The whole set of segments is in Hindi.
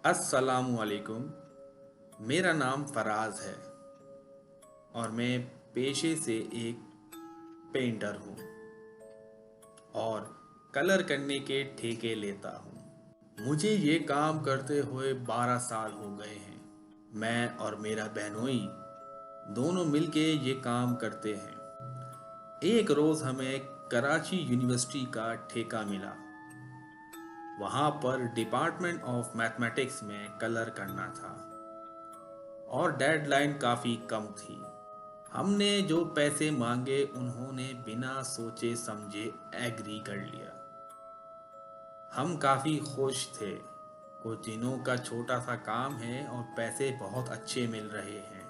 अस्सलामुअलैकुम। मेरा नाम फराज है और मैं पेशे से एक पेंटर हूँ और कलर करने के ठेके लेता हूँ। मुझे ये काम करते हुए 12 साल हो गए हैं। मैं और मेरा बहनोई दोनों मिलके ये काम करते हैं। एक रोज़ हमें कराची यूनिवर्सिटी का ठेका मिला। वहाँ पर डिपार्टमेंट ऑफ मैथमेटिक्स में कलर करना था और डेडलाइन काफ़ी कम थी। हमने जो पैसे मांगे उन्होंने बिना सोचे समझे एग्री कर लिया। हम काफ़ी खुश थे। कुछ दिनों का छोटा सा काम है और पैसे बहुत अच्छे मिल रहे हैं,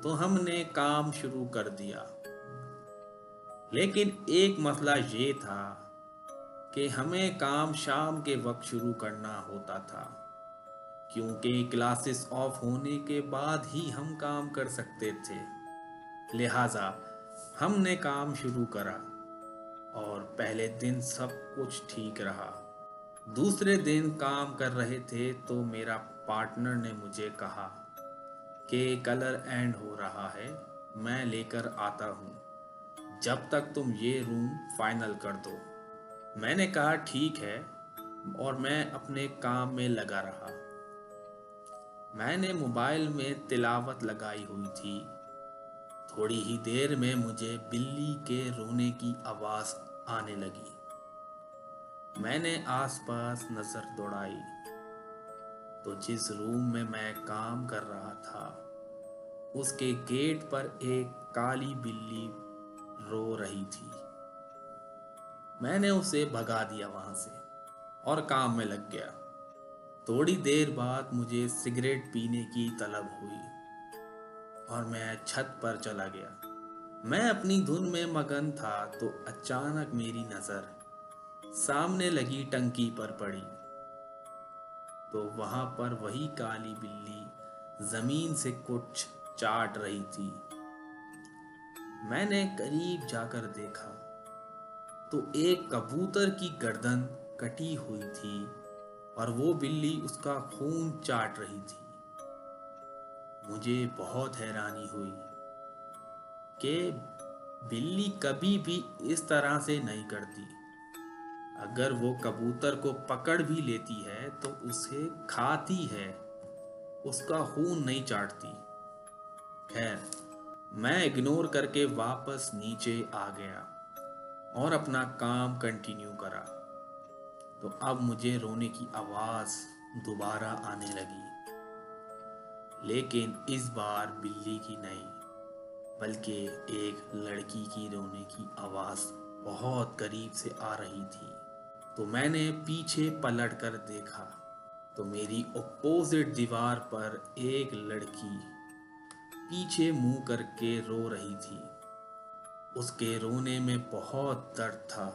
तो हमने काम शुरू कर दिया। लेकिन एक मसला ये था कि हमें काम शाम के वक्त शुरू करना होता था, क्योंकि क्लासेस ऑफ होने के बाद ही हम काम कर सकते थे। लिहाजा हमने काम शुरू करा और पहले दिन सब कुछ ठीक रहा। दूसरे दिन काम कर रहे थे तो मेरा पार्टनर ने मुझे कहा कि कलर एंड हो रहा है, मैं लेकर आता हूँ, जब तक तुम ये रूम फाइनल कर दो। मैंने कहा ठीक है और मैं अपने काम में लगा रहा। मैंने मोबाइल में तिलावत लगाई हुई थी। थोड़ी ही देर में मुझे बिल्ली के रोने की आवाज़ आने लगी। मैंने आसपास नज़र दौड़ाई तो जिस रूम में मैं काम कर रहा था उसके गेट पर एक काली बिल्ली रो रही थी। मैंने उसे भगा दिया वहां से और काम में लग गया। थोड़ी देर बाद मुझे सिगरेट पीने की तलब हुई और मैं छत पर चला गया। मैं अपनी धुन में मगन था तो अचानक मेरी नज़र सामने लगी टंकी पर पड़ी, तो वहां पर वही काली बिल्ली जमीन से कुछ चाट रही थी। मैंने करीब जाकर देखा तो एक कबूतर की गर्दन कटी हुई थी और वो बिल्ली उसका खून चाट रही थी। मुझे बहुत हैरानी हुई कि बिल्ली कभी भी इस तरह से नहीं करती। अगर वो कबूतर को पकड़ भी लेती है तो उसे खाती है, उसका खून नहीं चाटती। खैर, मैं इग्नोर करके वापस नीचे आ गया और अपना काम कंटिन्यू करा। तो अब मुझे रोने की आवाज़ दोबारा आने लगी, लेकिन इस बार बिल्ली की नहीं बल्कि एक लड़की की रोने की आवाज़ बहुत करीब से आ रही थी। तो मैंने पीछे पलट कर देखा तो मेरी अपोजिट दीवार पर एक लड़की पीछे मुंह करके रो रही थी। उसके रोने में बहुत दर्द था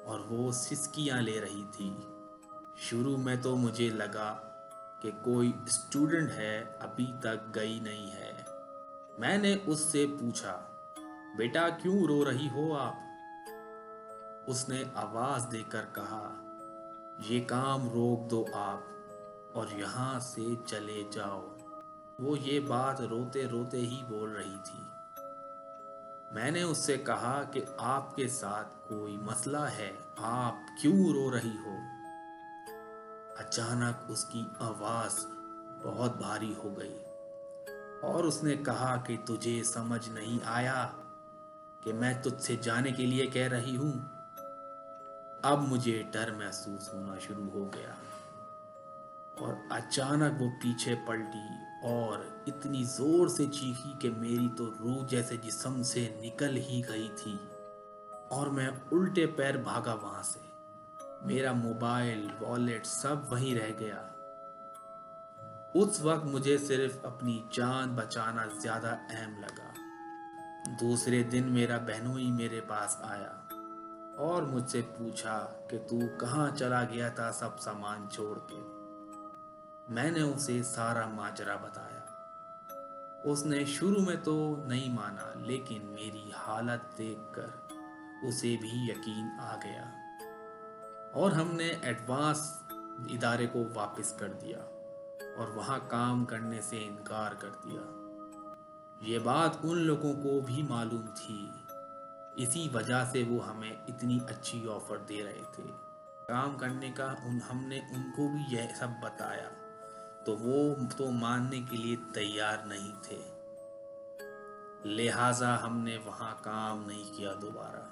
और वो सिसकियां ले रही थी। शुरू में तो मुझे लगा कि कोई स्टूडेंट है, अभी तक गई नहीं है। मैंने उससे पूछा, बेटा क्यों रो रही हो आप? उसने आवाज देकर कहा, ये काम रोक दो आप और यहाँ से चले जाओ। वो ये बात रोते रोते ही बोल रही थी। मैंने उससे कहा कि आपके साथ कोई मसला है, आप क्यों रो रही हो? अचानक उसकी आवाज बहुत भारी हो गई और उसने कहा कि तुझे समझ नहीं आया कि मैं तुझसे जाने के लिए कह रही हूं। अब मुझे डर महसूस होना शुरू हो गया और अचानक वो पीछे पलटी और इतनी जोर से चीखी कि मेरी तो रूह जैसे जिस्म से निकल ही गई थी और मैं उल्टे पैर भागा वहां से। मेरा मोबाइल, वॉलेट सब वहीं रह गया। उस वक्त मुझे सिर्फ अपनी जान बचाना ज्यादा अहम लगा। दूसरे दिन मेरा बहनोई मेरे पास आया और मुझसे पूछा कि तू कहाँ चला गया था सब सामान छोड़ के। मैंने उसे सारा माजरा बताया। उसने शुरू में तो नहीं माना, लेकिन मेरी हालत देखकर उसे भी यकीन आ गया और हमने एडवांस इदारे को वापस कर दिया और वहाँ काम करने से इनकार कर दिया। ये बात उन लोगों को भी मालूम थी, इसी वजह से वो हमें इतनी अच्छी ऑफ़र दे रहे थे काम करने का। हमने उनको भी यह सब बताया तो वो तो मानने के लिए तैयार नहीं थे, लिहाजा हमने वहाँ काम नहीं किया दोबारा।